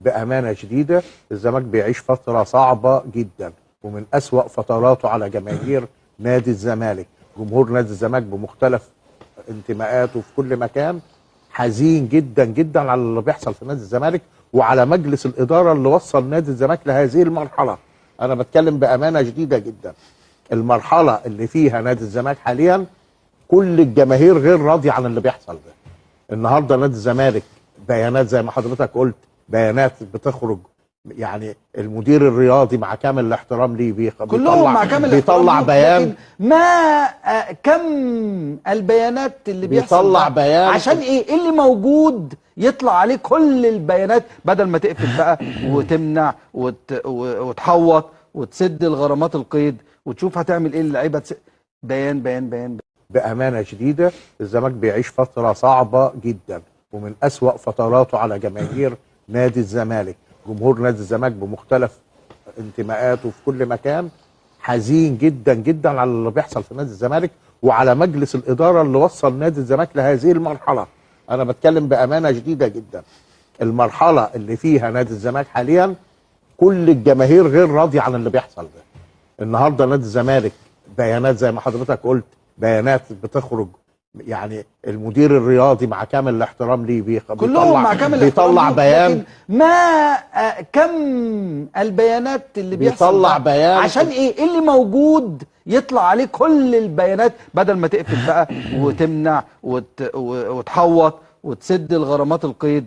بأمانة شديدة الزمالك بيعيش فترة صعبة جدا، ومن أسوأ فتراته على جماهير نادي الزمالك. جمهور نادي الزمالك بمختلف انتماءاته في كل مكان حزين جدا جدا على اللي بيحصل في نادي الزمالك، وعلى مجلس الإدارة اللي وصل نادي الزمالك لهذه المرحلة. أنا بتكلم بأمانة شديدة جدا. المرحلة اللي فيها نادي الزمالك حاليا كل الجماهير غير راضية عن اللي بيحصل ده. النهارده نادي الزمالك بيانات زي ما حضرتك قلت، بيانات بتخرج، يعني المدير الرياضي مع كامل الاحترام ليه كلهم مع كامل بيطلع بيان. لكن ما كم البيانات اللي بيطلع بيان عشان ايه اللي موجود يطلع عليه كل البيانات، بدل ما تقفل بقى وتمنع وتحوط وتسد الغرامات القيد وتشوف هتعمل ايه اللعيبه. بيان بيان بيان. بأمانة شديدة الزمالك بيعيش فترة صعبة جدا، ومن أسوأ فتراته على جماهير نادي الزمالك. جمهور نادي الزمالك بمختلف انتماءاته في كل مكان حزين جدا جدا على اللي بيحصل في نادي الزمالك، وعلى مجلس الإدارة اللي وصل نادي الزمالك لهذه المرحلة. أنا بتكلم بأمانة شديدة جدا. المرحلة اللي فيها نادي الزمالك حاليا كل الجماهير غير راضية عن اللي بيحصل ده. النهارده نادي الزمالك بيانات زي ما حضرتك قلت، بيانات بتخرج، يعني المدير الرياضي مع كامل الاحترام ليه كلهم مع كامل بيطلع بيان. لكن ما كم البيانات اللي بيطلع بيان عشان ايه اللي موجود يطلع عليه كل البيانات، بدل ما تقفل بقى وتمنع وتحوط وتسد الغرامات القيد